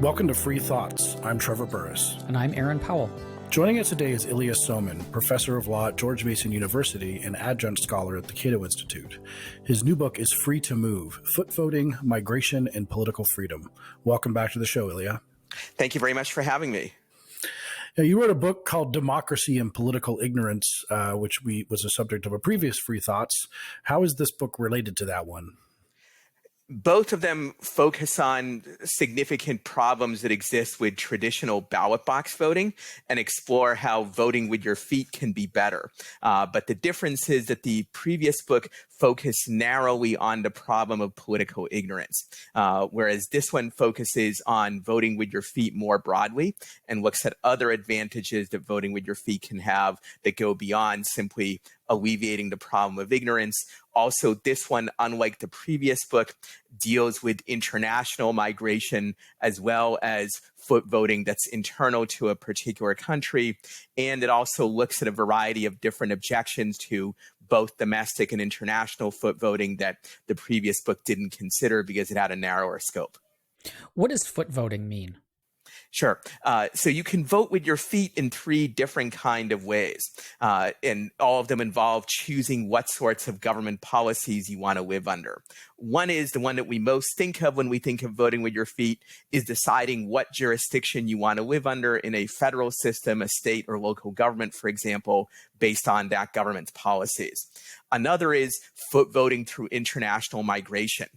Welcome to Free Thoughts. I'm Trevor Burrus. And I'm Aaron Powell. Joining us today is Ilya Somin, professor of law at George Mason University and adjunct scholar at the Cato Institute. His new book is Free to Move: Foot Voting, Migration, and Political Freedom. Welcome back to the show, Ilya. Thank you very much for having me. Now, you wrote a book called Democracy and Political Ignorance, which was a subject of a previous Free Thoughts. How is this book related to that one? Both of them focus on significant problems that exist with traditional ballot box voting and explore how voting with your feet can be better. But the difference is that the previous book focused narrowly on the problem of political ignorance, whereas this one focuses on voting with your feet more broadly and looks at other advantages that voting with your feet can have that go beyond simply alleviating the problem of ignorance. Also, this one, unlike the previous book, deals with international migration as well as foot voting that's internal to a particular country. And it also looks at a variety of different objections to both domestic and international foot voting that the previous book didn't consider because it had a narrower scope. What does foot voting mean? Sure. So you can vote with your feet in three different kind of ways, and all of them involve choosing what sorts of government policies you want to live under. One is the one that we most think of when we think of voting with your feet is deciding what jurisdiction you want to live under in a federal system, a state or local government, for example, based on that government's policies. Another is foot voting through international migration,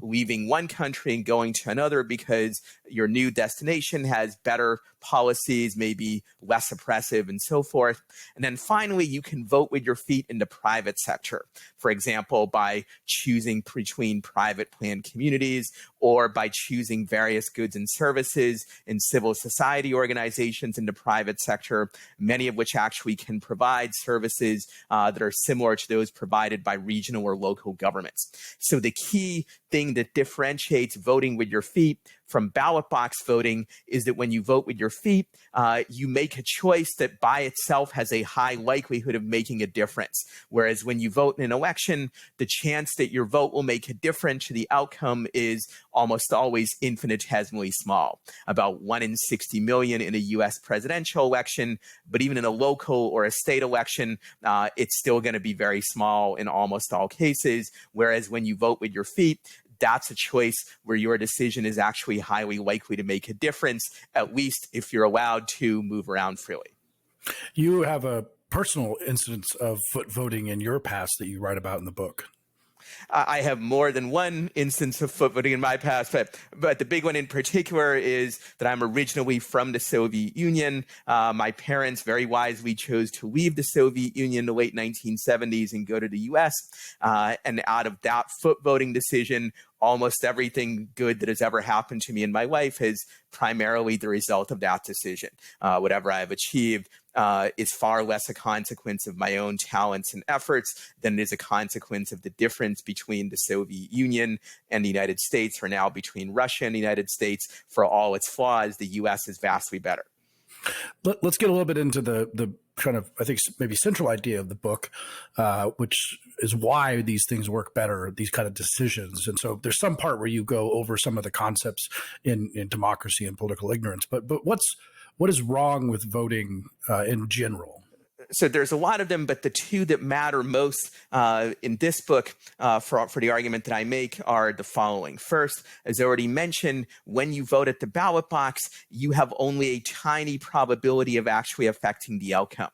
leaving one country and going to another because your new destination has better policies, maybe less oppressive and so forth. And then finally, you can vote with your feet in the private sector, for example, by choosing between private planned communities or by choosing various goods and services in civil society organizations in the private sector, many of which actually can provide services that are similar to those provided by regional or local governments. So the key thing that differentiates voting with your feet from ballot box voting is that when you vote with your feet, you make a choice that by itself has a high likelihood of making a difference. Whereas when you vote in an election, the chance that your vote will make a difference to the outcome is almost always infinitesimally small, about 1 in 60 million in a US presidential election. But even in a local or a state election, it's still going to be very small in almost all cases. Whereas when you vote with your feet, that's a choice where your decision is actually highly likely to make a difference, at least if you're allowed to move around freely. You have a personal instance of foot voting in your past that you write about in the book. I have more than one instance of foot voting in my past, but the big one in particular is that I'm originally from the Soviet Union. My parents very wisely chose to leave the Soviet Union in the late 1970s and go to the US. And out of that foot voting decision, almost everything good that has ever happened to me in my life is primarily the result of that decision. Whatever I have achieved is far less a consequence of my own talents and efforts than it is a consequence of the difference between the Soviet Union and the United States, or now between Russia and the United States. For all its flaws, the U.S. is vastly better. Let's get a little bit into the kind of, I think, maybe central idea of the book, which is why these things work better, these kind of decisions. And so there's some part where you go over some of the concepts in democracy and political ignorance. But what is wrong with voting in general? So there's a lot of them, but the two that matter most in this book for the argument that I make are the following. First, as I already mentioned, when you vote at the ballot box, you have only a tiny probability of actually affecting the outcome.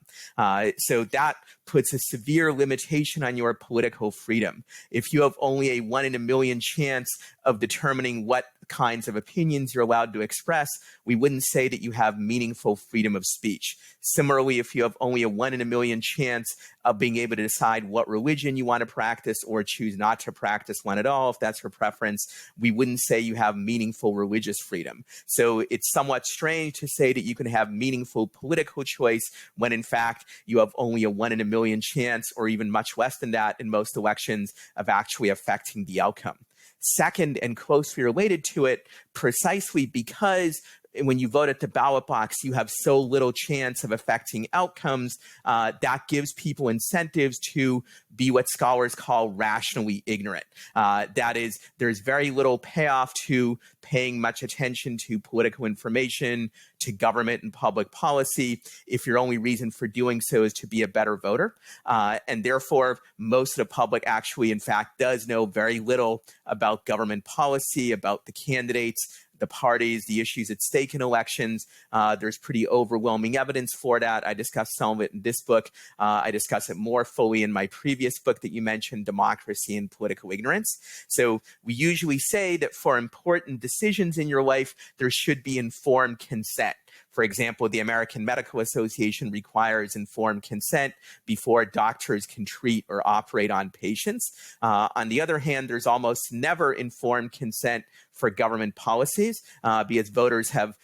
So that puts a severe limitation on your political freedom. If you have only a 1 in a million chance of determining what kinds of opinions you're allowed to express, we wouldn't say that you have meaningful freedom of speech. Similarly, if you have only a 1 in a million chance of being able to decide what religion you want to practice or choose not to practice one at all, if that's your preference, we wouldn't say you have meaningful religious freedom. So it's somewhat strange to say that you can have meaningful political choice when in fact you have only a 1 in a million chance, or even much less than that in most elections, of actually affecting the outcome. Second, and closely related to it, precisely because when you vote at the ballot box, you have so little chance of affecting outcomes. That gives people incentives to be what scholars call rationally ignorant. That is, there's very little payoff to paying much attention to political information, to government and public policy, if your only reason for doing so is to be a better voter. And therefore, most of the public actually, in fact, does know very little about government policy, about the candidates, the parties, the issues at stake in elections. There's pretty overwhelming evidence for that. I discuss some of it in this book. I discuss it more fully in my previous book that you mentioned, Democracy and Political Ignorance. So we usually say that for important decisions in your life, there should be informed consent. For example, the American Medical Association requires informed consent before doctors can treat or operate on patients. On the other hand, there's almost never informed consent for government policies because voters have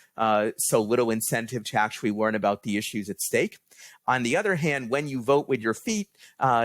so little incentive to actually learn about the issues at stake. On the other hand, when you vote with your feet,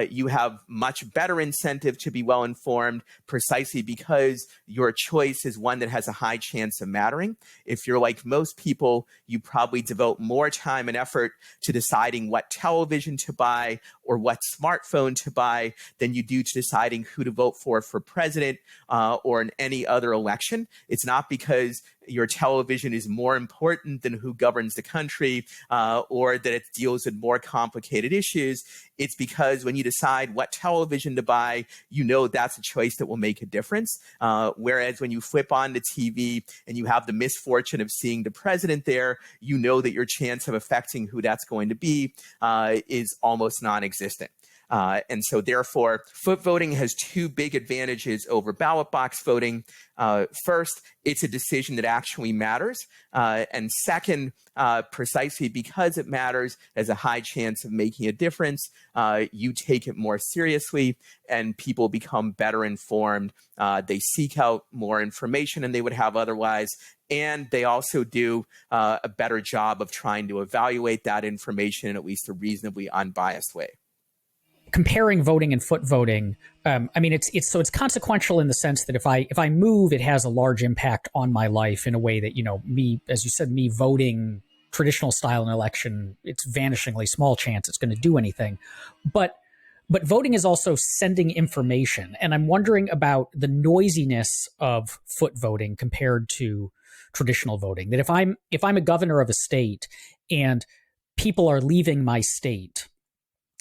you have much better incentive to be well informed precisely because your choice is one that has a high chance of mattering. If you're like most people, you probably devote more time and effort to deciding what television to buy or what smartphone to buy than you do to deciding who to vote for president or in any other election. It's not because your television is more important than who governs the country or that it deals with more complicated issues. It's because when you decide what television to buy, you know that's a choice that will make a difference. Whereas when you flip on the TV and you have the misfortune of seeing the president there, you know that your chance of affecting who that's going to be is almost non-existent. And so therefore, foot voting has two big advantages over ballot box voting. First, it's a decision that actually matters. And second, precisely because it matters, has a high chance of making a difference, you take it more seriously and people become better informed. They seek out more information than they would have otherwise. And they also do a better job of trying to evaluate that information in at least a reasonably unbiased way. Comparing voting and foot voting, I mean, it's consequential in the sense that if I move, it has a large impact on my life in a way that, you know, me, as you said, me voting traditional style in an election, it's vanishingly small chance it's going to do anything. But voting is also sending information. And I'm wondering about the noisiness of foot voting compared to traditional voting. That if I'm a governor of a state and people are leaving my state,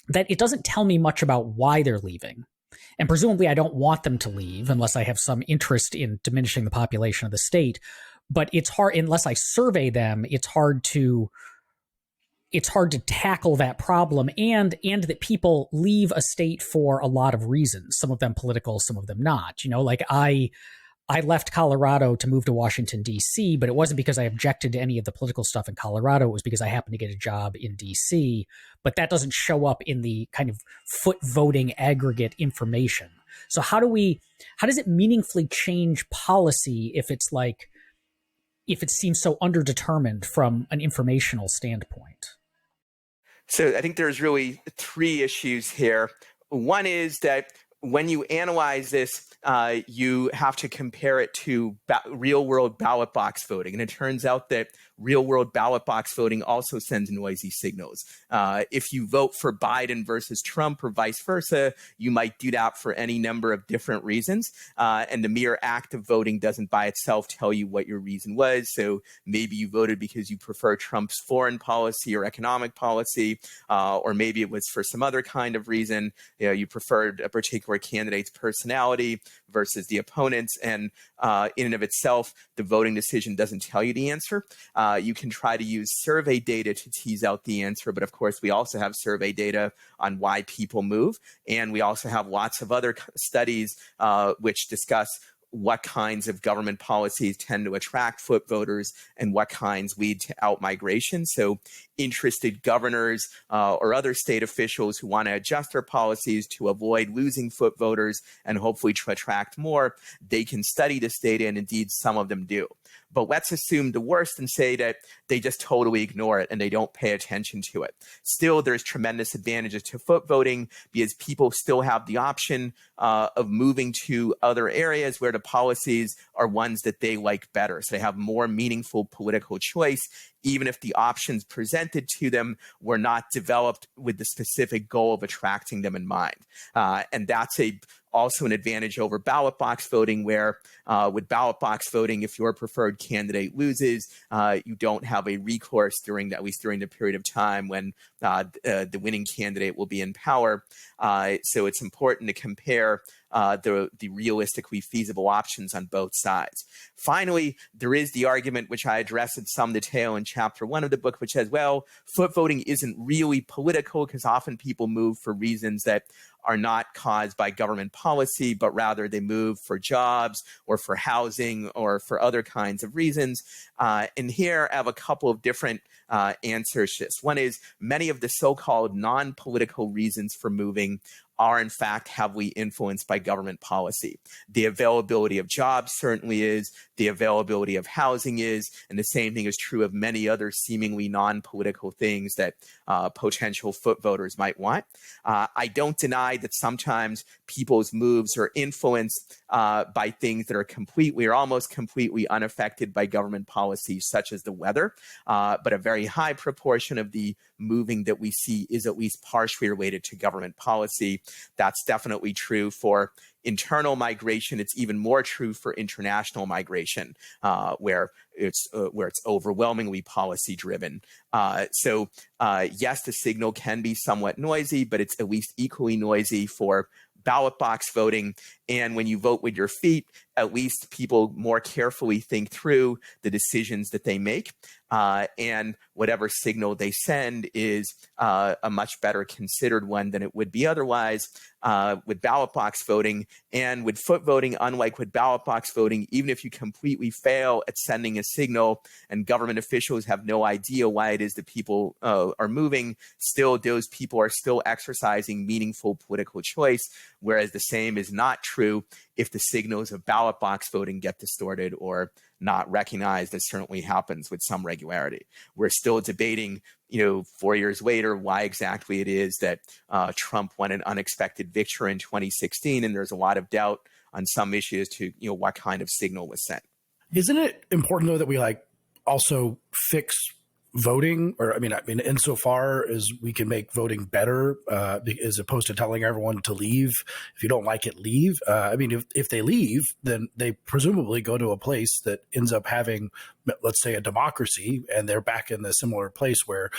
that it doesn't tell me much about why they're leaving. And presumably I don't want them to leave unless I have some interest in diminishing the population of the state. But it's hard, unless I survey them, it's hard to tackle that problem, and that people leave a state for a lot of reasons, some of them political, some of them not. You know, like I left Colorado to move to Washington, D.C., but it wasn't because I objected to any of the political stuff in Colorado. It was because I happened to get a job in D.C., but that doesn't show up in the kind of foot voting aggregate information. So how does it meaningfully change policy if it seems so underdetermined from an informational standpoint? So I think there's really three issues here. One is that when you analyze this, you have to compare it to real-world ballot box voting. And it turns out that real-world ballot box voting also sends noisy signals. If you vote for Biden versus Trump or vice versa, you might do that for any number of different reasons. And the mere act of voting doesn't by itself tell you what your reason was. So maybe you voted because you prefer Trump's foreign policy or economic policy, or maybe it was for some other kind of reason. You know, you preferred a particular candidate's personality versus the opponent's. And in and of itself, the voting decision doesn't tell you the answer. You can try to use survey data to tease out the answer, but of course, we also have survey data on why people move. And we also have lots of other studies which discuss what kinds of government policies tend to attract foot voters and what kinds lead to outmigration. So interested governors or other state officials who want to adjust their policies to avoid losing foot voters and hopefully to attract more, they can study this data, and indeed some of them do. But let's assume the worst and say that they just totally ignore it and they don't pay attention to it. Still, there's tremendous advantages to foot voting because people still have the option of moving to other areas where the policies are ones that they like better. So they have more meaningful political choice, even if the options presented to them were not developed with the specific goal of attracting them in mind. And that's also an advantage over ballot box voting, where with ballot box voting, if your preferred candidate loses, you don't have a recourse at least during the period of time when the winning candidate will be in power. So it's important to compare the realistically feasible options on both sides. Finally, there is the argument, which I address in some detail in chapter 1 of the book, which says, well, foot voting isn't really political because often people move for reasons that are not caused by government policy, but rather they move for jobs or for housing or for other kinds of reasons. And here I have a couple of different answers to this. One is many of the so-called non-political reasons for moving are in fact heavily influenced by government policy. The availability of jobs certainly is, the availability of housing is, and the same thing is true of many other seemingly non-political things that potential foot voters might want. I don't deny that sometimes people's moves are influenced by things that are completely or almost completely unaffected by government policy, such as the weather, but a very high proportion of the moving that we see is at least partially related to government policy. That's definitely true for internal migration. It's even more true for international migration, where it's overwhelmingly policy driven. So yes, the signal can be somewhat noisy, but it's at least equally noisy for ballot box voting. And when you vote with your feet, at least people more carefully think through the decisions that they make. And whatever signal they send is a much better considered one than it would be otherwise with ballot box voting. And with foot voting, unlike with ballot box voting, even if you completely fail at sending a signal and government officials have no idea why it is that people are moving, still those people are still exercising meaningful political choice, whereas the same is not true if the signals of ballot box voting get distorted or not recognized, as certainly happens with some regularity. We're still debating, 4 years later, why exactly it is that Trump won an unexpected victory in 2016, and there's a lot of doubt on some issues to, what kind of signal was sent. Isn't it important though that we also fix voting, or I mean, insofar as we can make voting better, as opposed to telling everyone to leave. If you don't like it, leave. If they leave, then they presumably go to a place that ends up having, let's say, a democracy, and they're back in the similar place where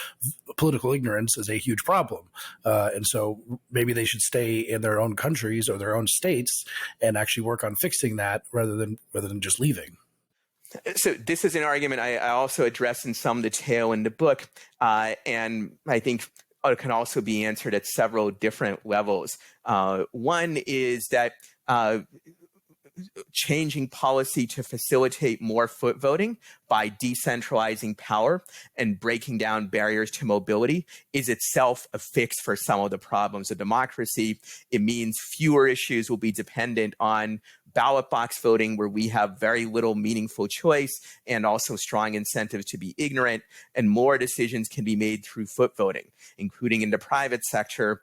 political ignorance is a huge problem. And so maybe they should stay in their own countries or their own states and actually work on fixing that rather than just leaving. So this is an argument I also address in some detail in the book, and I think it can also be answered at several different levels. One is that changing policy to facilitate more foot voting by decentralizing power and breaking down barriers to mobility is itself a fix for some of the problems of democracy. It means fewer issues will be dependent on ballot box voting, where we have very little meaningful choice and also strong incentives to be ignorant, and more decisions can be made through foot voting, including in the private sector,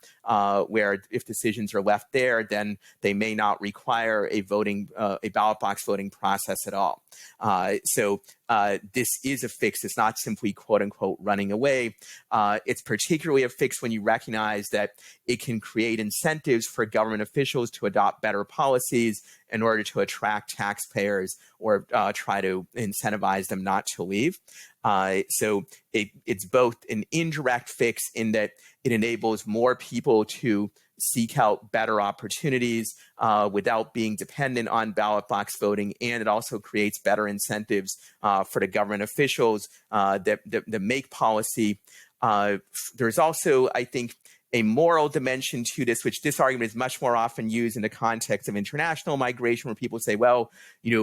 where if decisions are left there, then they may not require a ballot box voting process at all. So this is a fix. It's not simply, quote unquote, running away. It's particularly a fix when you recognize that it can create incentives for government officials to adopt better policies in order to attract taxpayers or try to incentivize them not to leave. So it's both an indirect fix in that it enables more people to seek out better opportunities without being dependent on ballot box voting, and it also creates better incentives for the government officials that make policy. There's also, I think, a moral dimension to this, which this argument is much more often used in the context of international migration, where people say, well,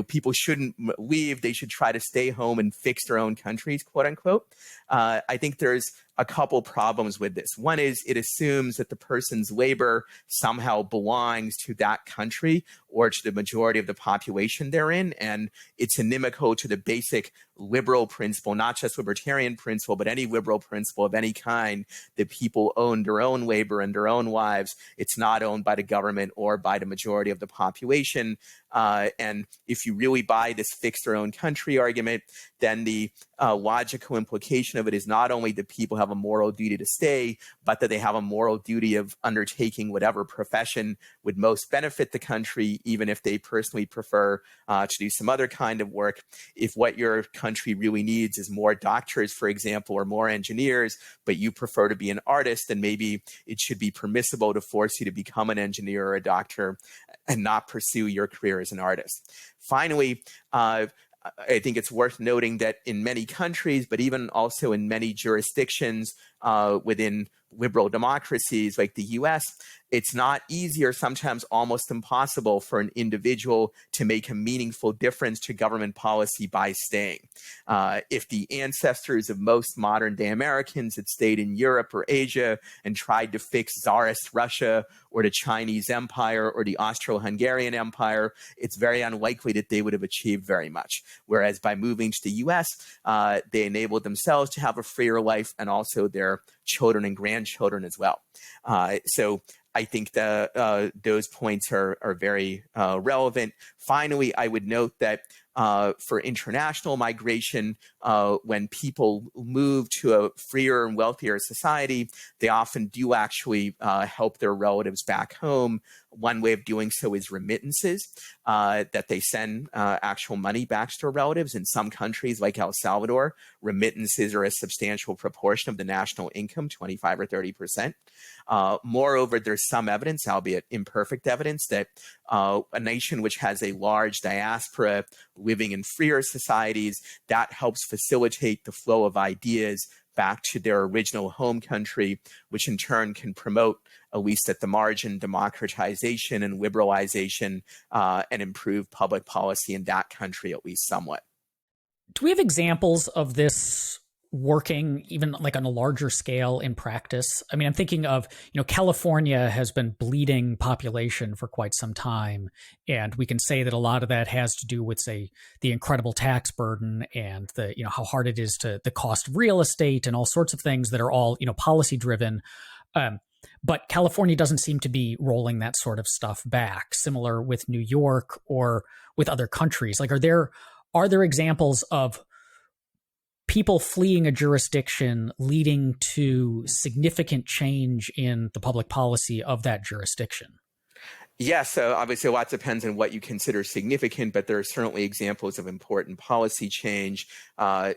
people shouldn't leave, they should try to stay home and fix their own countries, quote unquote. I think there's a couple problems with this. One is it assumes that the person's labor somehow belongs to that country or to the majority of the population therein. And it's inimical to the basic liberal principle, not just libertarian principle, but any liberal principle of any kind, that people own their own labor and their own lives. It's not owned by the government or by the majority of the population. And if you really buy this fix their own country argument, then the logical implication of it is not only that people have a moral duty to stay, but that they have a moral duty of undertaking whatever profession would most benefit the country, even if they personally prefer to do some other kind of work. If what your country really needs is more doctors, for example, or more engineers, but you prefer to be an artist, then maybe it should be permissible to force you to become an engineer or a doctor and not pursue your career as an artist. Finally, I think it's worth noting that in many countries, but even also in many jurisdictions within liberal democracies like the US, it's not easy or sometimes almost impossible for an individual to make a meaningful difference to government policy by staying. If the ancestors of most modern day Americans had stayed in Europe or Asia and tried to fix Tsarist Russia or the Chinese Empire or the Austro-Hungarian Empire, it's very unlikely that they would have achieved very much. Whereas by moving to the US, they enabled themselves to have a freer life and also their children and grandchildren as well. So I think those points are very relevant. Finally, I would note that for international migration, when people move to a freer and wealthier society, they often do actually help their relatives back home. One way of doing so is remittances, that they send actual money back to their relatives. In some countries like El Salvador, remittances are a substantial proportion of the national income, 25 or 30%. Moreover, there's some evidence, albeit imperfect evidence, that a nation which has a large diaspora living in freer societies, that helps facilitate the flow of ideas back to their original home country, which in turn can promote, at least at the margin, democratization and liberalization and improve public policy in that country, at least somewhat. Do we have examples of this working even like on a larger scale in practice? I mean, I'm thinking of, California has been bleeding population for quite some time. And we can say that a lot of that has to do with, say, the incredible tax burden and the, how hard it is to the cost of real estate and all sorts of things that are all, policy driven. But California doesn't seem to be rolling that sort of stuff back, similar with New York or with other countries. Like, are there examples of people fleeing a jurisdiction leading to significant change in the public policy of that jurisdiction? Yeah, so obviously a lot depends on what you consider significant, but there are certainly examples of important policy change.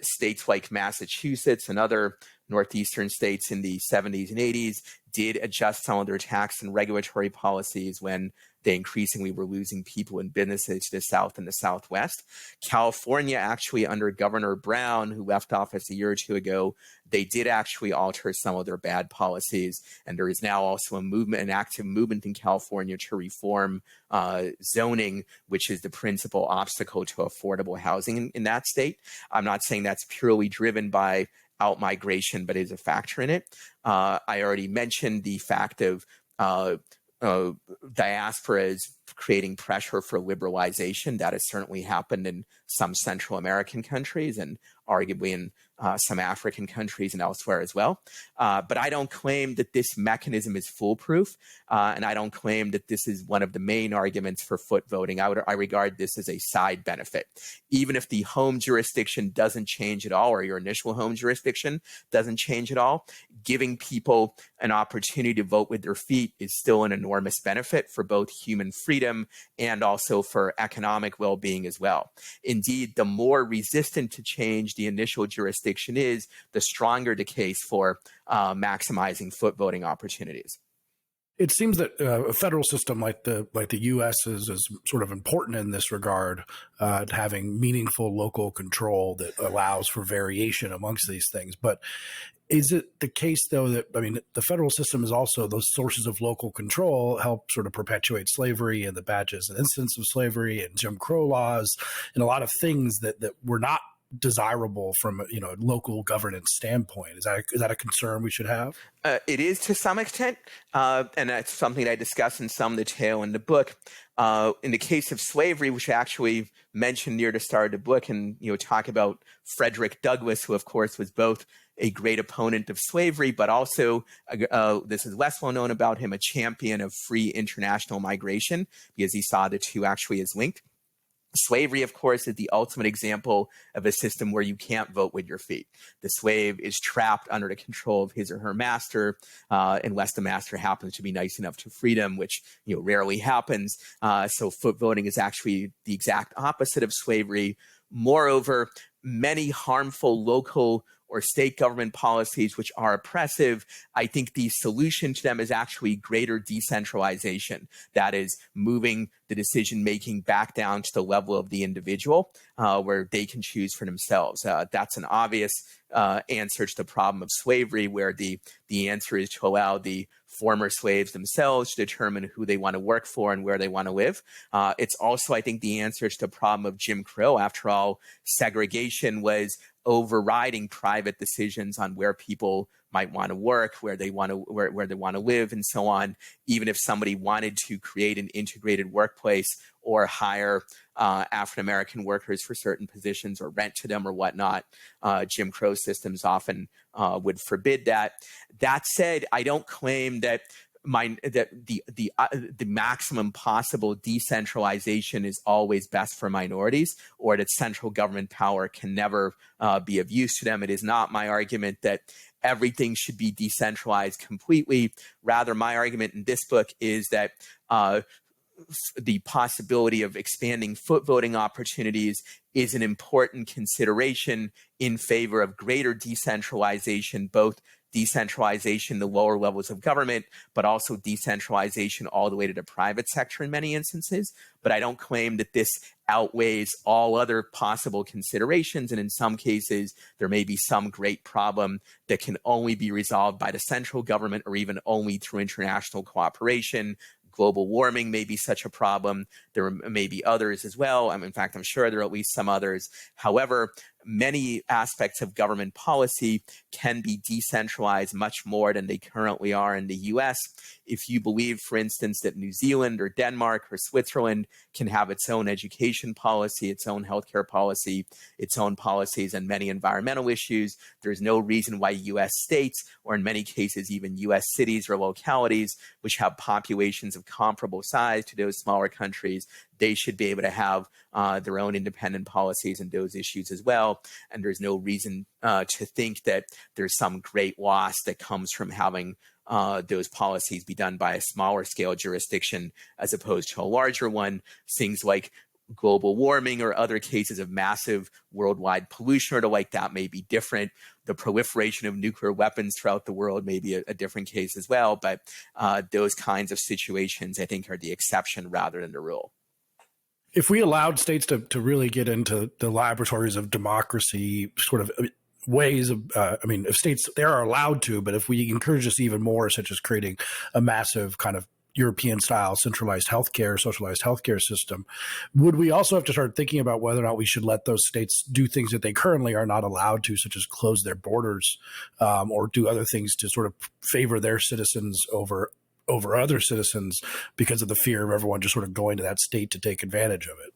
States like Massachusetts and other northeastern states in the 70s and 80s did adjust some of their tax and regulatory policies when they increasingly were losing people and businesses to the South and the Southwest. California, actually under Governor Brown, who left office a year or two ago, they did actually alter some of their bad policies. And there is now also an active movement in California to reform zoning, which is the principal obstacle to affordable housing in that state. I'm not saying that's purely driven by out-migration, but is a factor in it. I already mentioned the fact of diasporas creating pressure for liberalization. That has certainly happened in some Central American countries and arguably in some African countries and elsewhere as well. But I don't claim that this mechanism is foolproof, and I don't claim that this is one of the main arguments for foot voting. I regard this as a side benefit. Even if the home jurisdiction doesn't change at all, or your initial home jurisdiction doesn't change at all, giving people an opportunity to vote with their feet is still an enormous benefit for both human freedom and also for economic well-being as well. Indeed, the more resistant to change the initial jurisdiction is, the stronger the case for maximizing foot voting opportunities. It seems that a federal system like the U.S. is sort of important in this regard, having meaningful local control that allows for variation amongst these things. But is it the case, though, that, I mean, the federal system is also those sources of local control help sort of perpetuate slavery and the badges and instance of slavery and Jim Crow laws and a lot of things that were not desirable from a local governance standpoint. Is that a concern we should have? It is to some extent, and that's something I discuss in some detail in the book. In the case of slavery, which I actually mentioned near the start of the book, and talk about Frederick Douglass, who of course was both a great opponent of slavery, but also, this is less well known about him, a champion of free international migration, because he saw the two actually as linked. Slavery, of course, is the ultimate example of a system where you can't vote with your feet. The slave is trapped under the control of his or her master, unless the master happens to be nice enough to free them, which rarely happens. So foot voting is actually the exact opposite of slavery. Moreover, many harmful local or state government policies which are oppressive, I think the solution to them is actually greater decentralization. That is, moving the decision-making back down to the level of the individual, where they can choose for themselves. That's an obvious answer to the problem of slavery, where the answer is to allow the former slaves themselves to determine who they want to work for and where they want to live. It's also, I think, the answer to the problem of Jim Crow. After all, segregation was overriding private decisions on where people might want to work, where they want to live, and so on. Even if somebody wanted to create an integrated workplace or hire African American workers for certain positions or rent to them or whatnot, Jim Crow systems often would forbid that. That said, I don't claim that the maximum possible decentralization is always best for minorities, or that central government power can never be of use to them. It is not my argument that everything should be decentralized completely. Rather, my argument in this book is that the possibility of expanding foot voting opportunities is an important consideration in favor of greater decentralization, both decentralization, the lower levels of government, but also decentralization all the way to the private sector in many instances. But I don't claim that this outweighs all other possible considerations. And in some cases, there may be some great problem that can only be resolved by the central government or even only through international cooperation. Global warming may be such a problem. There may be others as well. In fact, I'm sure there are at least some others. However, many aspects of government policy can be decentralized much more than they currently are in the US. If you believe, for instance, that New Zealand or Denmark or Switzerland can have its own education policy, its own healthcare policy, its own policies on many environmental issues, there's no reason why US states, or in many cases even US cities or localities, which have populations of comparable size to those smaller countries, they should be able to have their own independent policies on those issues as well. And there's no reason to think that there's some great loss that comes from having those policies be done by a smaller scale jurisdiction as opposed to a larger one. Things like global warming or other cases of massive worldwide pollution or the like that may be different. The proliferation of nuclear weapons throughout the world may be a different case as well. But those kinds of situations, I think, are the exception rather than the rule. If we allowed states to really get into the laboratories of democracy, sort of ways of, if states, they are allowed to, but if we encourage this even more, such as creating a massive kind of European-style centralized healthcare, socialized healthcare system, would we also have to start thinking about whether or not we should let those states do things that they currently are not allowed to, such as close their borders or do other things to sort of favor their citizens over other citizens because of the fear of everyone just sort of going to that state to take advantage of it?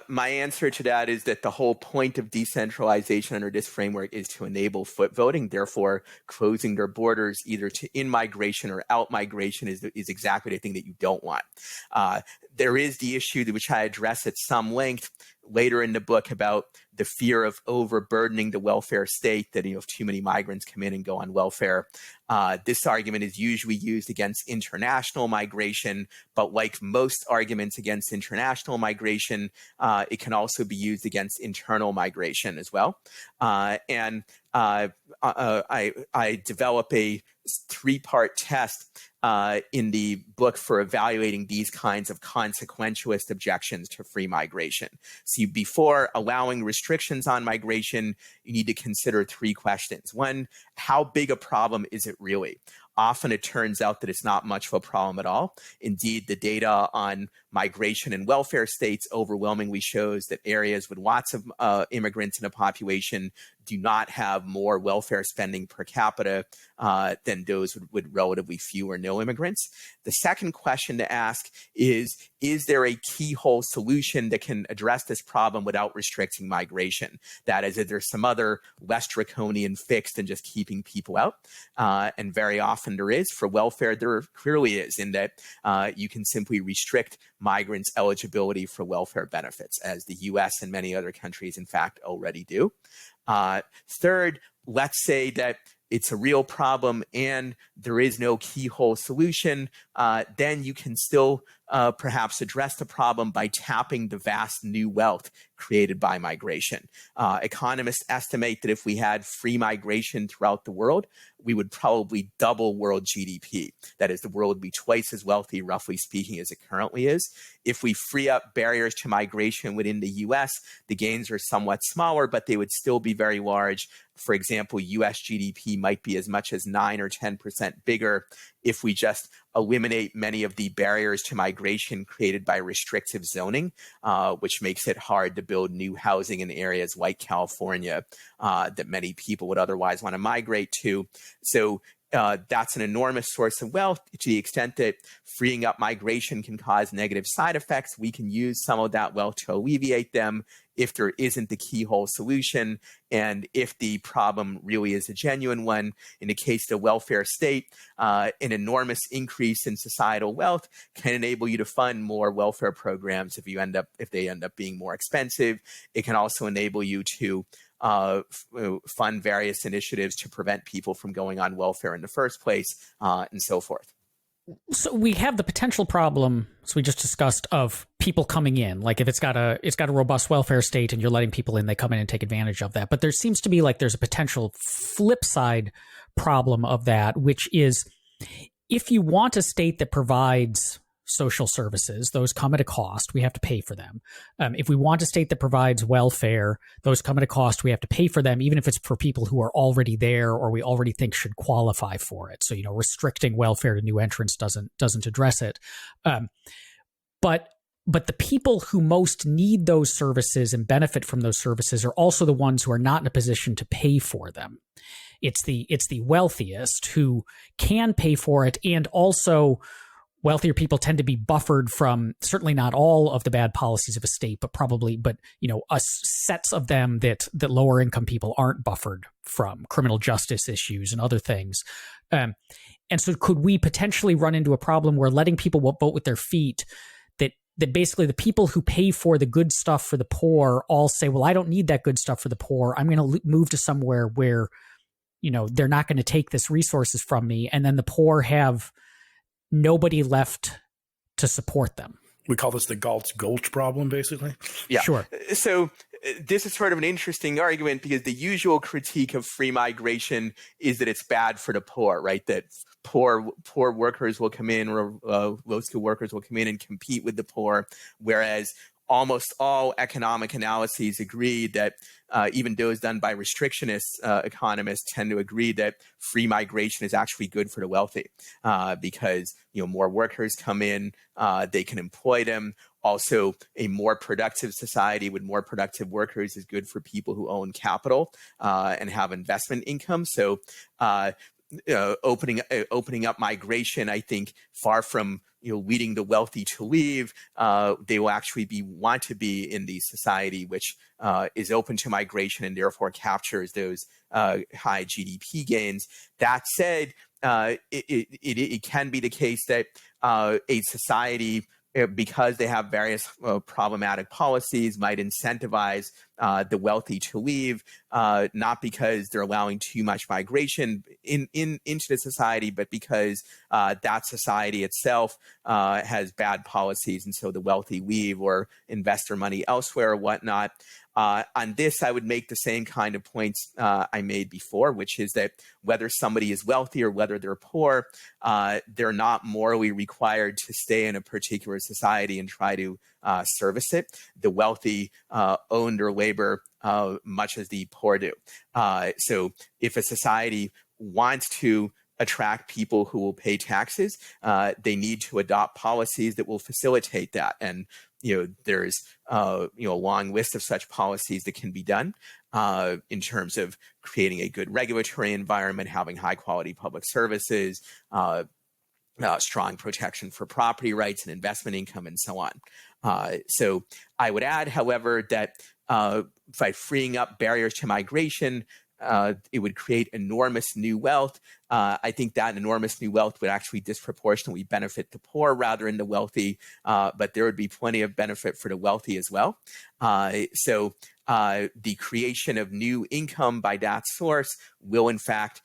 My answer to that is that the whole point of decentralization under this framework is to enable foot voting. Therefore, closing their borders either to in-migration or out-migration is exactly the thing that you don't want. There is the issue which I address at some length later in the book about the fear of overburdening the welfare state, that if too many migrants come in and go on welfare. This argument is usually used against international migration, but like most arguments against international migration, it can also be used against internal migration as well. And I develop a 3-part test in the book for evaluating these kinds of consequentialist objections to free migration. So before allowing restrictions on migration, you need to consider 3 questions. 1, how big a problem is it really? Often it turns out that it's not much of a problem at all. Indeed, the data on migration and welfare states overwhelmingly shows that areas with lots of immigrants in a population do not have more welfare spending per capita than those with relatively few or no immigrants. The second question to ask is there a keyhole solution that can address this problem without restricting migration? That is there some other less draconian fix than just keeping people out? And very often there is. For welfare, there clearly is, in that you can simply restrict migrants' eligibility for welfare benefits, as the US and many other countries, in fact, already do. Third, let's say that it's a real problem and there is no keyhole solution, then you can still perhaps address the problem by tapping the vast new wealth created by migration. Economists estimate that if we had free migration throughout the world, we would probably double world GDP. That is, the world would be twice as wealthy, roughly speaking, as it currently is. If we free up barriers to migration within the US, the gains are somewhat smaller, but they would still be very large. For example, US GDP might be as much as 9 or 10% bigger if we just eliminate many of the barriers to migration created by restrictive zoning, which makes it hard to build new housing in areas like California that many people would otherwise want to migrate to. So that's an enormous source of wealth. To the extent that freeing up migration can cause negative side effects, we can use some of that wealth to alleviate them if there isn't the keyhole solution, and if the problem really is a genuine one. In the case of the welfare state, an enormous increase in societal wealth can enable you to fund more welfare programs if they end up being more expensive. It can also enable you to fund various initiatives to prevent people from going on welfare in the first place, and so forth. So we have the potential problem, as we just discussed, of people coming in. Like if it's got a robust welfare state and you're letting people in, they come in and take advantage of that. But there seems to be like there's a potential flip side problem of that, which is if you want a state that provides social services, those come at a cost. We have to pay for them. If we want a state that provides welfare, those come at a cost. We have to pay for them, even if it's for people who are already there or we already think should qualify for it. So, restricting welfare to new entrants doesn't address it. But the people who most need those services and benefit from those services are also the ones who are not in a position to pay for them. It's the wealthiest who can pay for it, and also wealthier people tend to be buffered from certainly not all of the bad policies of a state, but sets of them that lower income people aren't buffered from, criminal justice issues and other things. And so could we potentially run into a problem where letting people vote with their feet, that basically the people who pay for the good stuff for the poor all say, well, I don't need that good stuff for the poor. I'm going to move to somewhere where, they're not going to take this resources from me. And then the poor have nobody left to support them. We call this the Galt's Gulch problem, basically. Yeah, sure. So this is sort of an interesting argument, because the usual critique of free migration is that it's bad for the poor, right? That poor workers will come in, or low-skilled workers will come in and compete with the poor, whereas almost all economic analyses agree that even those done by restrictionist economists tend to agree that free migration is actually good for the wealthy, because more workers come in, they can employ them. Also, a more productive society with more productive workers is good for people who own capital and have investment income. So opening up migration, I think, far from leading the wealthy to leave, they will actually want to be in the society which is open to migration and therefore captures those high GDP gains. That said, it can be the case that a society, because they have various problematic policies, might incentivize the wealthy to leave, not because they're allowing too much migration into the society, but because that society itself has bad policies, and so the wealthy leave or invest their money elsewhere or whatnot. On this, I would make the same kind of points I made before, which is that whether somebody is wealthy or whether they're poor, they're not morally required to stay in a particular society and try to service it. The wealthy own their labor much as the poor do. So if a society wants to attract people who will pay taxes, they need to adopt policies that will facilitate that. And there's a long list of such policies that can be done in terms of creating a good regulatory environment, having high quality public services, strong protection for property rights and investment income, and so on. So I would add, however, that by freeing up barriers to migration, it would create enormous new wealth. I think that enormous new wealth would actually disproportionately benefit the poor rather than the wealthy, but there would be plenty of benefit for the wealthy as well. So the creation of new income by that source will, in fact,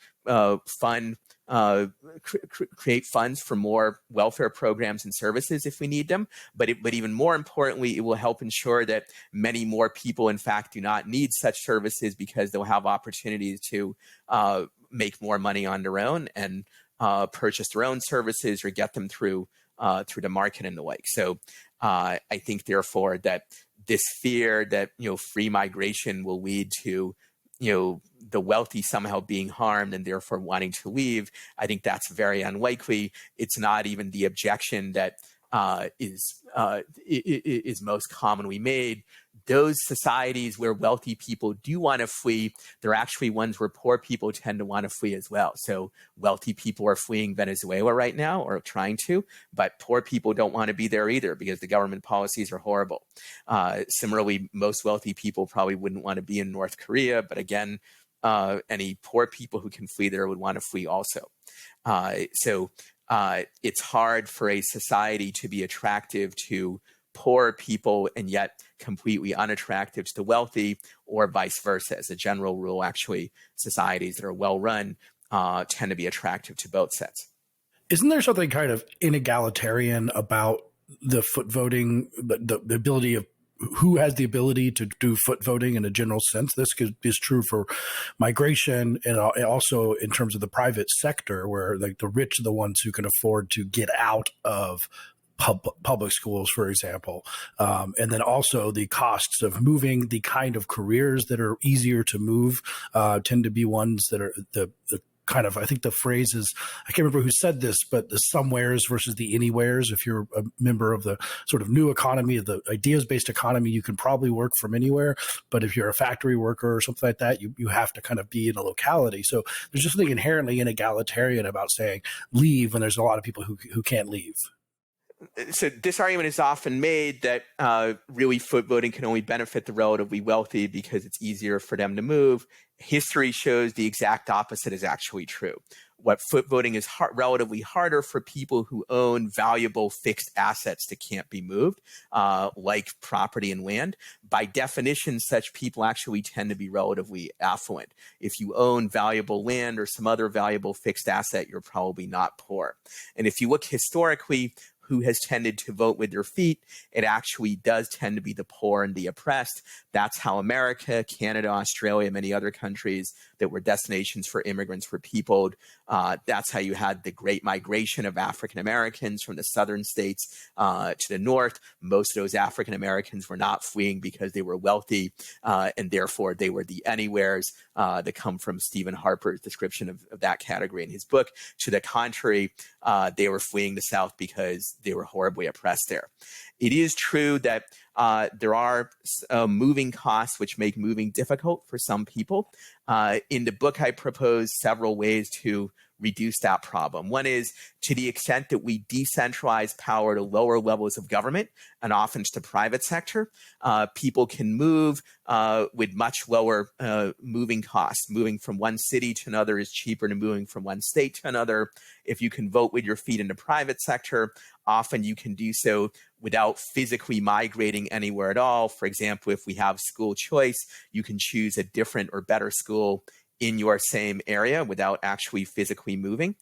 create funds for more welfare programs and services if we need them. But even more importantly, it will help ensure that many more people, in fact, do not need such services because they'll have opportunities to make more money on their own and purchase their own services or get them through the market and the like. So I think, therefore, that this fear that free migration will lead to the wealthy somehow being harmed and therefore wanting to leave, I think that's very unlikely. It's not even the objection that is most commonly made. Those societies where wealthy people do want to flee, they're actually ones where poor people tend to want to flee as well. So wealthy people are fleeing Venezuela right now, or trying to, but poor people don't want to be there either because the government policies are horrible. Similarly, most wealthy people probably wouldn't want to be in North Korea, but again, any poor people who can flee there would want to flee also. So it's hard for a society to be attractive to poor people and yet completely unattractive to the wealthy, or vice versa. As a general rule, actually, societies that are well run tend to be attractive to both sets. Isn't there something kind of inegalitarian about the foot voting, the ability of who has the ability to do foot voting in a general sense? This is true for migration and also in terms of the private sector, where like the rich are the ones who can afford to get out of public schools, for example. And then also the costs of moving, the kind of careers that are easier to move tend to be ones that are the kind of, I think the phrase is, I can't remember who said this, but the somewheres versus the anywheres. If you're a member of the sort of new economy, the ideas-based economy, you can probably work from anywhere. But if you're a factory worker or something like that, you have to kind of be in a locality. So there's just something inherently inegalitarian about saying leave when there's a lot of people who can't leave. So this argument is often made that really foot voting can only benefit the relatively wealthy because it's easier for them to move. History shows the exact opposite is actually true. What foot voting is relatively harder for people who own valuable fixed assets that can't be moved, like property and land. By definition, such people actually tend to be relatively affluent. If you own valuable land or some other valuable fixed asset, you're probably not poor. And if you look historically, who has tended to vote with their feet, it actually does tend to be the poor and the oppressed. That's how America, Canada, Australia, many other countries that were destinations for immigrants were peopled. That's how you had the great migration of African Americans from the southern states to the north. Most of those African Americans were not fleeing because they were wealthy, and therefore they were the anywheres that come from Stephen Harper's description of that category in his book. To the contrary, they were fleeing the South because they were horribly oppressed there. It is true that there are moving costs which make moving difficult for some people. In the book, I propose several ways to reduce that problem. One is, to the extent that we decentralize power to lower levels of government and often to the private sector, people can move with much lower moving costs. Moving from one city to another is cheaper than moving from one state to another. If you can vote with your feet in the private sector, often you can do so without physically migrating anywhere at all. For example, if we have school choice, you can choose a different or better school in your same area without actually physically moving.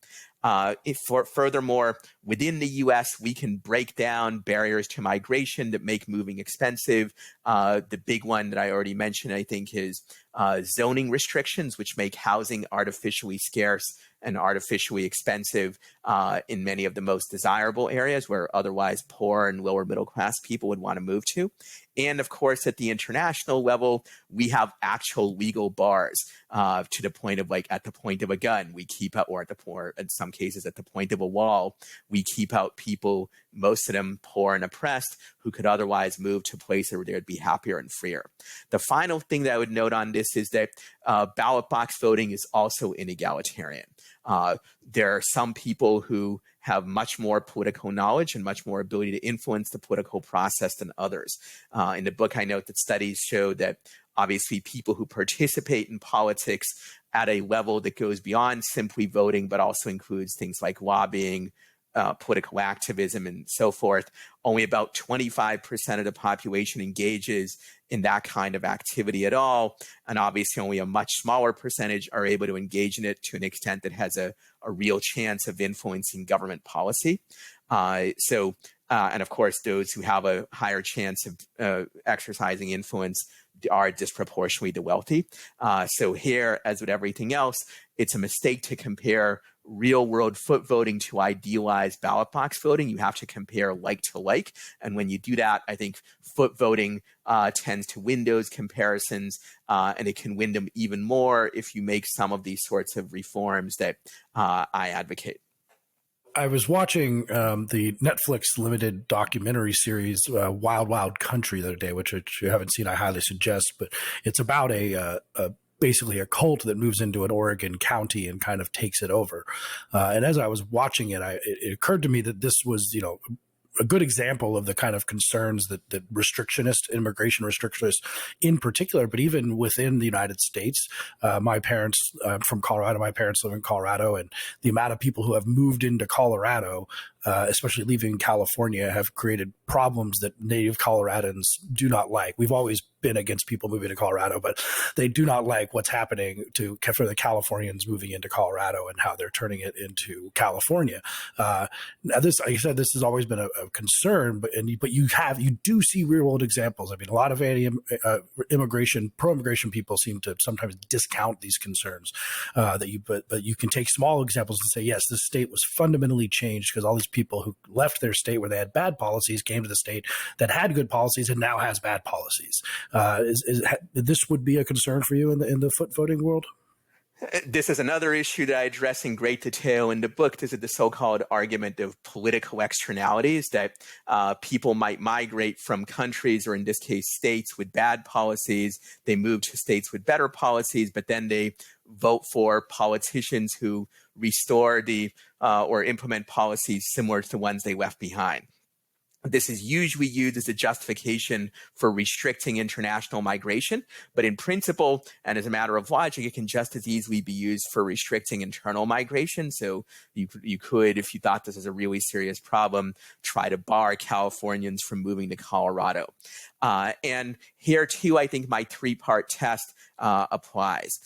Furthermore, within the US, we can break down barriers to migration that make moving expensive. The big one that I already mentioned, I think, is zoning restrictions, which make housing artificially scarce and artificially expensive in many of the most desirable areas where otherwise poor and lower middle class people would want to move to. And of course, at the international level, we have actual legal bars to the point of, like, at the point of a gun, we keep out, or in some cases at the point of a wall, we keep out people, most of them poor and oppressed, who could otherwise move to places where they would be happier and freer. The final thing that I would note on this is that ballot box voting is also inegalitarian. There are some people who have much more political knowledge and much more ability to influence the political process than others. In the book, I note that studies show that obviously people who participate in politics at a level that goes beyond simply voting, but also includes things like lobbying, political activism, and so forth, only about 25% of the population engages in that kind of activity at all. And obviously only a much smaller percentage are able to engage in it to an extent that has a real chance of influencing government policy. And of course, those who have a higher chance of exercising influence are disproportionately the wealthy. So here, as with everything else, it's a mistake to compare real world foot voting to idealized ballot box voting. You have to compare like to like. And when you do that, I think foot voting tends to win those comparisons, and it can win them even more if you make some of these sorts of reforms that I advocate. I was watching the Netflix limited documentary series Wild Wild Country the other day, which if you haven't seen, I highly suggest. But it's about basically a cult that moves into an Oregon county and kind of takes it over. And as I was watching it, it occurred to me that this was, a good example of the kind of concerns that immigration restrictionists in particular, but even within the United States. My parents, from Colorado, my parents live in Colorado, and the amount of people who have moved into Colorado, especially leaving California, have created problems that native Coloradans do not like. We've always been against people moving to Colorado, but they do not like what's happening for the Californians moving into Colorado and how they're turning it into California. Now this, like I said, this has always been a concern, but you do see real world examples. I mean, a lot of pro-immigration people seem to sometimes discount these concerns. But you can take small examples and say, yes, this state was fundamentally changed because all these people who left their state where they had bad policies came to the state that had good policies and now has bad policies. This would be a concern for you in the foot voting world? This is another issue that I address in great detail in the book. This is the so-called argument of political externalities, that people might migrate from countries, or in this case, states with bad policies. They move to states with better policies, but then they vote for politicians who restore or implement policies similar to the ones they left behind. This is usually used as a justification for restricting international migration, but in principle and as a matter of logic, it can just as easily be used for restricting internal migration. So you could, if you thought this is a really serious problem, try to bar Californians from moving to Colorado. And here too, I think my three-part test applies.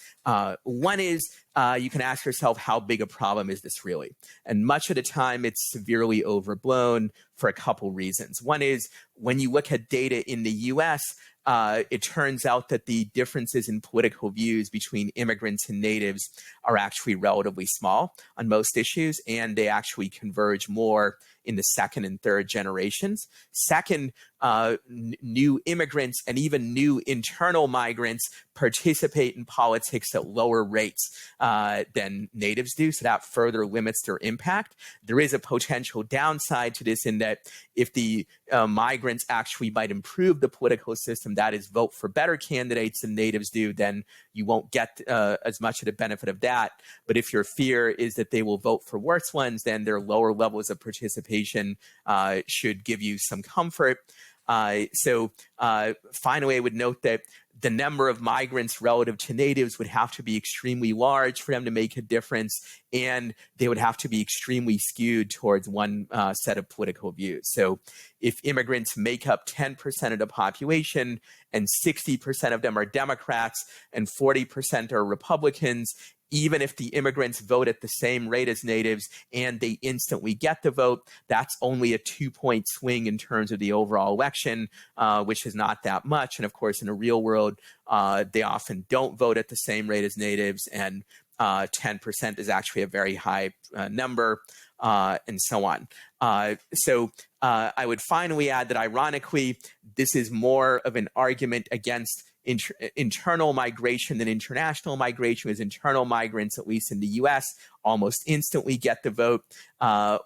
One is you can ask yourself, how big a problem is this really? And much of the time, it's severely overblown for a couple reasons. One is, when you look at data in the US, it turns out that the differences in political views between immigrants and natives are actually relatively small on most issues, and they actually converge more in the second and third generations. Second, new immigrants and even new internal migrants participate in politics at lower rates than natives do, so that further limits their impact. There is a potential downside to this in that if the migrants actually might improve the political system system, that is vote for better candidates than natives do, then you won't get as much of the benefit of that. But if your fear is that they will vote for worse ones, then their lower levels of participation should give you some comfort. Finally, I would note that the number of migrants relative to natives would have to be extremely large for them to make a difference, and they would have to be extremely skewed towards one set of political views. So if immigrants make up 10% of the population and 60% of them are Democrats and 40% are Republicans, even if the immigrants vote at the same rate as natives and they instantly get the vote, that's only a 2-point swing in terms of the overall election, which is not that much. And of course, in the real world, they often don't vote at the same rate as natives, and 10% is actually a very high number, and so on. I would finally add that, ironically, this is more of an argument against internal migration than international migration, as internal migrants, at least in the US, almost instantly get the vote,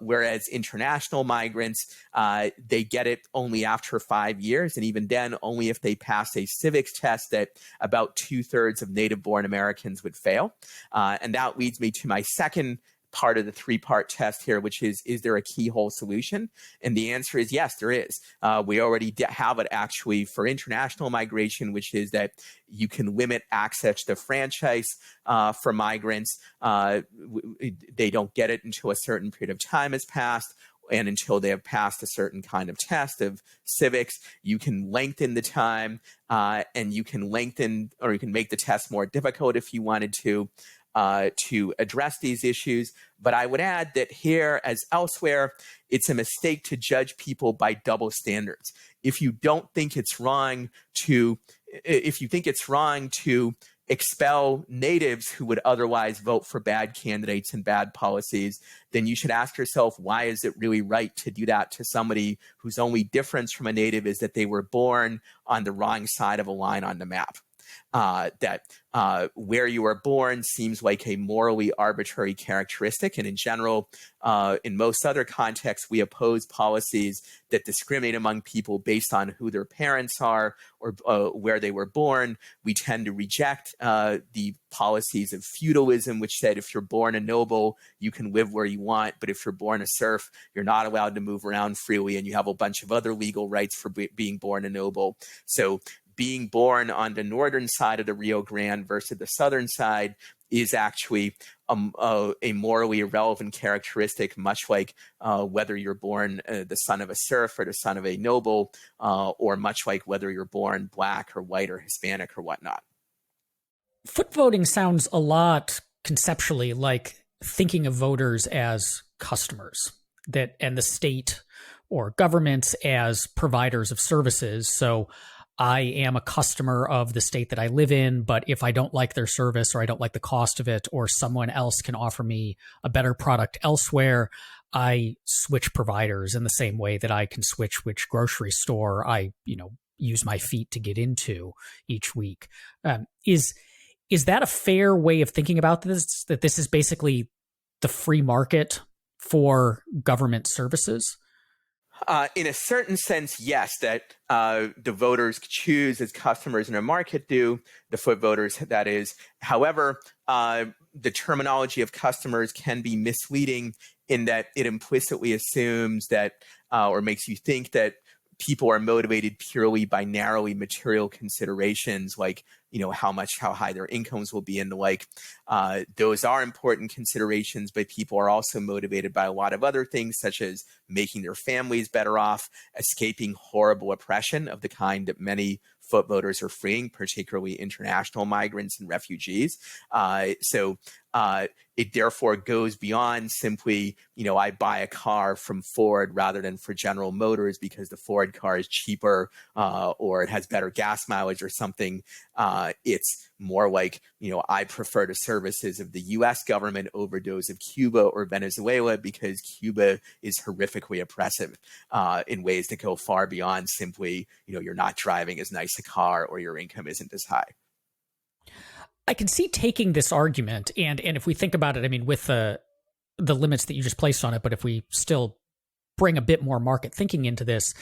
whereas international migrants, they get it only after 5 years, and even then only if they pass a civics test that about 2/3 of native-born Americans would fail. And that leads me to my second part of the 3-part test here, which is there a keyhole solution? And the answer is yes, there is. We already have it actually for international migration, which is that you can limit access to franchise for migrants. They don't get it until a certain period of time has passed, and until they have passed a certain kind of test of civics. You can lengthen the time, and you can lengthen, or you can make the test more difficult if you wanted to address these issues. But I would add that here, as elsewhere, it's a mistake to judge people by double standards. If you think it's wrong to expel natives who would otherwise vote for bad candidates and bad policies, then you should ask yourself, why is it really right to do that to somebody whose only difference from a native is that they were born on the wrong side of a line on the map? Where you were born seems like a morally arbitrary characteristic. And in general, in most other contexts, we oppose policies that discriminate among people based on who their parents are or where they were born. We tend to reject the policies of feudalism, which said if you're born a noble, you can live where you want. But if you're born a serf, you're not allowed to move around freely, and you have a bunch of other legal rights for being born a noble. So being born on the northern side of the Rio Grande versus the southern side is actually a morally irrelevant characteristic, much like whether you're born the son of a serf or the son of a noble, or much like whether you're born black or white or Hispanic or whatnot. Foot voting sounds a lot conceptually like thinking of voters as customers, and the state or governments as providers of services. So I am a customer of the state that I live in, but if I don't like their service or I don't like the cost of it, or someone else can offer me a better product elsewhere, I switch providers in the same way that I can switch which grocery store I, use my feet to get into each week. Is that a fair way of thinking about this? That this is basically the free market for government services? In a certain sense, yes, that the voters choose as customers in a market do, the foot voters, that is. However, the terminology of customers can be misleading in that it implicitly assumes that, or makes you think that people are motivated purely by narrowly material considerations, like how high their incomes will be and the like. Those are important considerations, but people are also motivated by a lot of other things, such as making their families better off, escaping horrible oppression of the kind that many foot voters are freeing, particularly international migrants and refugees. So it therefore goes beyond simply, I buy a car from Ford rather than for General Motors because the Ford car is cheaper or it has better gas mileage or something. It's more like, I prefer the services of the U.S. government over those of Cuba or Venezuela because Cuba is horrifically oppressive in ways that go far beyond simply, you're not driving as nice a car or your income isn't as high. I can see taking this argument, and if we think about it, with the limits that you just placed on it, but if we still bring a bit more market thinking into this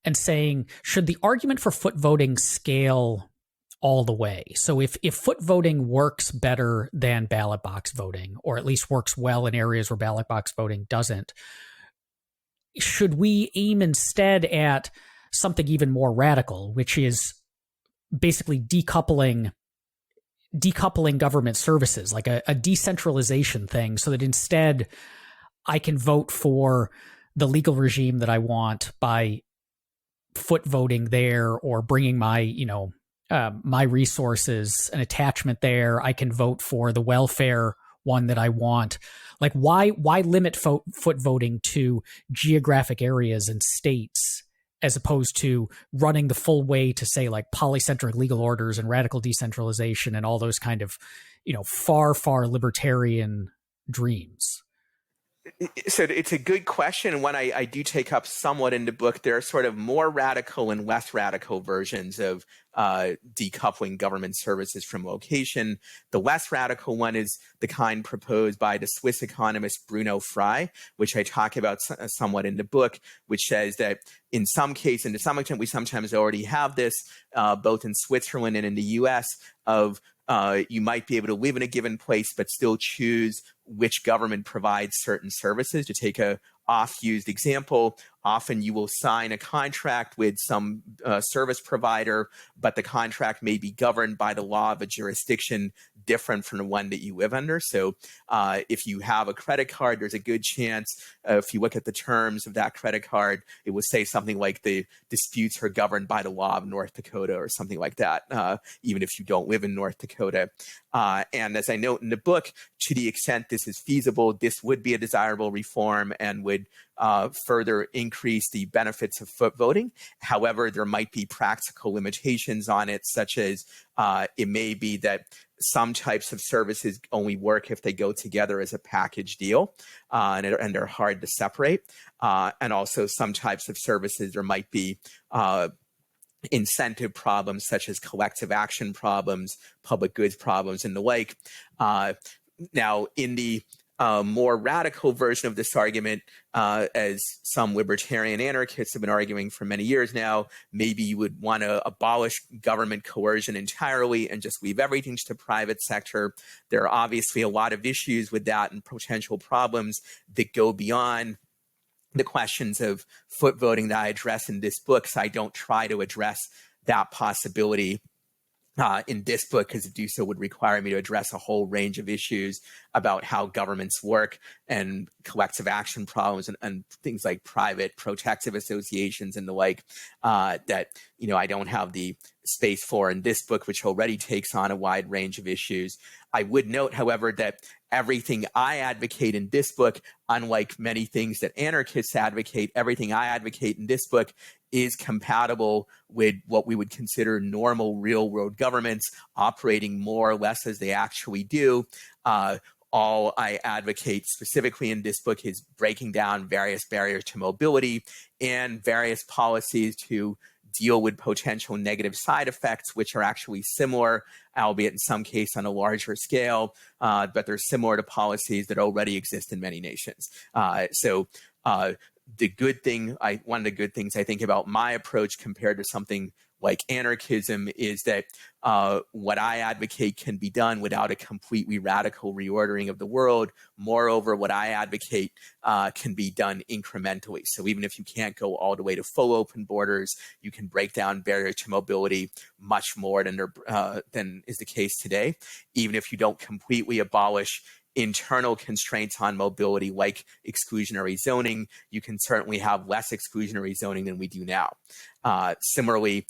and saying, should the argument for foot voting scale all the way? So if foot voting works better than ballot box voting, or at least works well in areas where ballot box voting doesn't, should we aim instead at something even more radical, which is basically decoupling government services, like a decentralization thing, so that instead I can vote for the legal regime that I want by foot voting there, or bringing my, my resources and attachment there. I can vote for the welfare one that I want. Like, why limit foot voting to geographic areas and states, as opposed to running the full way to, say, like polycentric legal orders and radical decentralization and all those kind of, far, far libertarian dreams? So it's a good question, and one I do take up somewhat in the book. There are sort of more radical and less radical versions of decoupling government services from location. The less radical one is the kind proposed by the Swiss economist Bruno Frey, which I talk about somewhat in the book, which says that in some cases, and to some extent we sometimes already have this, both in Switzerland and in the US, of you might be able to live in a given place but still choose which government provides certain services. To take a oft-used example, often you will sign a contract with some service provider, but the contract may be governed by the law of a jurisdiction different from the one that you live under. So if you have a credit card, there's a good chance, if you look at the terms of that credit card, it will say something like the disputes are governed by the law of North Dakota or something like that, even if you don't live in North Dakota. And as I note in the book, to the extent this is feasible, this would be a desirable reform and would further increase the benefits of foot voting. However, there might be practical limitations on it, such as it may be that some types of services only work if they go together as a package deal, and they're hard to separate. And also some types of services, there might be incentive problems, such as collective action problems, public goods problems, and the like. Now, in the more radical version of this argument, as some libertarian anarchists have been arguing for many years now, maybe you would want to abolish government coercion entirely and just leave everything to the private sector. There are obviously a lot of issues with that and potential problems that go beyond the questions of foot voting that I address in this book. So I don't try to address that possibility in this book, because to do so would require me to address a whole range of issues about how governments work and collective action problems and things like private protective associations and the like, that I don't have the space for in this book, which already takes on a wide range of issues. I would note, however, that everything I advocate in this book, unlike many things that anarchists advocate, everything I advocate in this book is compatible with what we would consider normal real-world governments operating more or less as they actually do. All I advocate specifically in this book is breaking down various barriers to mobility and various policies to deal with potential negative side effects, which are actually similar, albeit in some case on a larger scale, but they're similar to policies that already exist in many nations. The good thing, one of the good things I think about my approach compared to something like anarchism is that what I advocate can be done without a completely radical reordering of the world. Moreover, what I advocate can be done incrementally. So even if you can't go all the way to full open borders, you can break down barriers to mobility much more than is the case today. Even if you don't completely abolish internal constraints on mobility like exclusionary zoning, you can certainly have less exclusionary zoning than we do now. Similarly,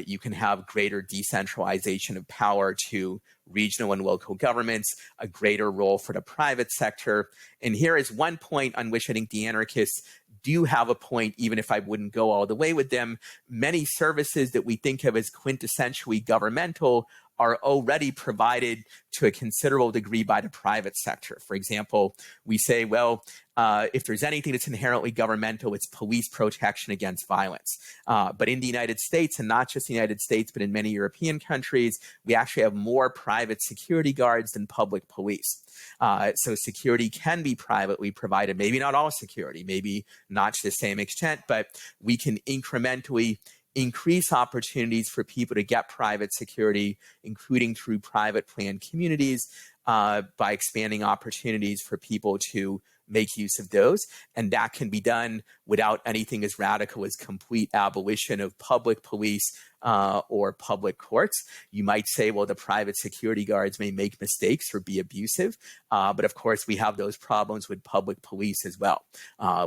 you can have greater decentralization of power to regional and local governments, a greater role for the private sector. And here is one point on which I think the anarchists do have a point, even if I wouldn't go all the way with them. Many services that we think of as quintessentially governmental are already provided to a considerable degree by the private sector. For example, we say, well, if there's anything that's inherently governmental, it's police protection against violence. But in the United States, and not just the United States, but in many European countries, we actually have more private security guards than public police. So security can be privately provided, maybe not all security, maybe not to the same extent, but we can incrementally increase opportunities for people to get private security, including through private planned communities, by expanding opportunities for people to make use of those. And that can be done without anything as radical as complete abolition of public police or public courts. You might say, well, the private security guards may make mistakes or be abusive. But of course, we have those problems with public police as well.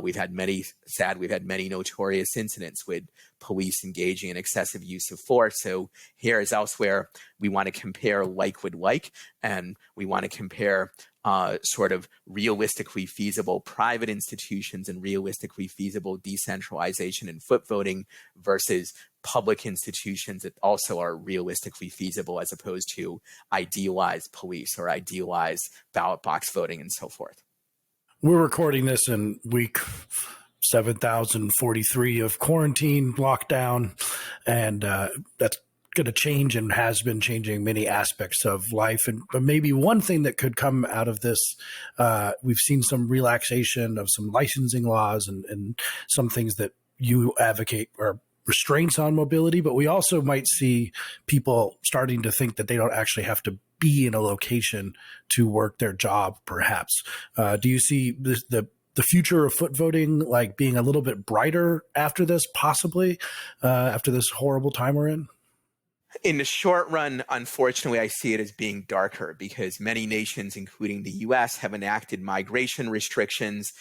We've had many notorious incidents with police engaging in excessive use of force. So here as elsewhere, we want to compare like with like, and we want to compare sort of realistically feasible private institutions and realistically feasible decentralization and foot voting versus public institutions that also are realistically feasible, as opposed to idealized police or idealized ballot box voting and so forth. We're recording this in week 7,043 of quarantine lockdown, and that's going to change and has been changing many aspects of life. But maybe one thing that could come out of this, we've seen some relaxation of some licensing laws and some things that you advocate are restraints on mobility, but we also might see people starting to think that they don't actually have to be in a location to work their job, perhaps. Do you see the future of foot voting like being a little bit brighter after this, possibly, after this horrible time we're in? In the short run, unfortunately, I see it as being darker because many nations, including the U.S., have enacted migration restrictions,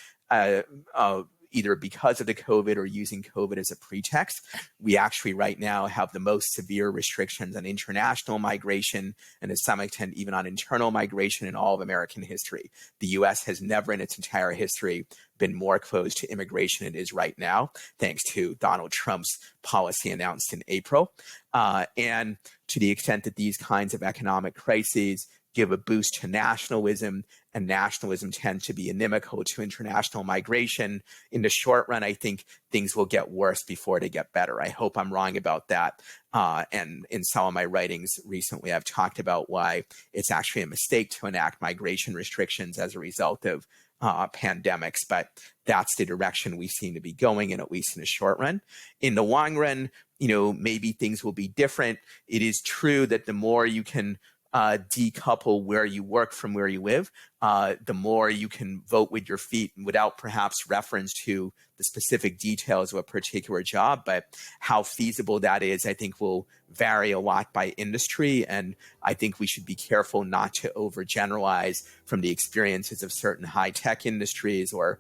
either because of the COVID or using COVID as a pretext. We actually right now have the most severe restrictions on international migration and to some extent even on internal migration in all of American history. The U.S. has never in its entire history been more closed to immigration than it is right now, thanks to Donald Trump's policy announced in April. And to the extent that these kinds of economic crises give a boost to nationalism, and nationalism tends to be inimical to international migration. In the short run, I think things will get worse before they get better. I hope I'm wrong about that. And in some of my writings recently, I've talked about why it's actually a mistake to enact migration restrictions as a result of pandemics, but that's the direction we seem to be going in, at least in the short run. In the long run, maybe things will be different. It is true that the more you can decouple where you work from where you live, the more you can vote with your feet without perhaps reference to the specific details of a particular job. But how feasible that is, I think, will vary a lot by industry. And I think we should be careful not to overgeneralize from the experiences of certain high-tech industries or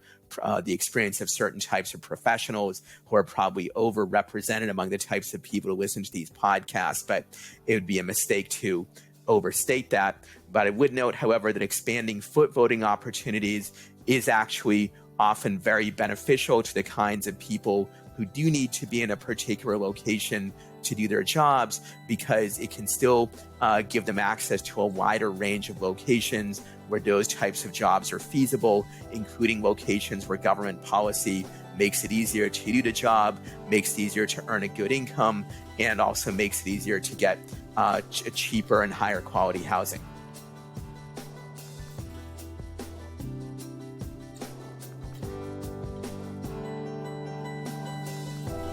the experience of certain types of professionals who are probably overrepresented among the types of people who listen to these podcasts. But it would be a mistake to overstate that. But I would note, however, that expanding foot voting opportunities is actually often very beneficial to the kinds of people who do need to be in a particular location to do their jobs, because it can still give them access to a wider range of locations where those types of jobs are feasible, including locations where government policy makes it easier to do the job, makes it easier to earn a good income, and also makes it easier to get cheaper and higher quality housing.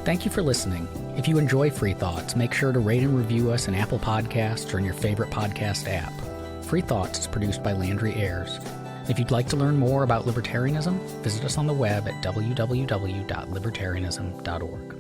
Thank you for listening. If you enjoy Free Thoughts, make sure to rate and review us in Apple Podcasts or in your favorite podcast app. Free Thoughts is produced by Landry Ayers. If you'd like to learn more about libertarianism, visit us on the web at www.libertarianism.org.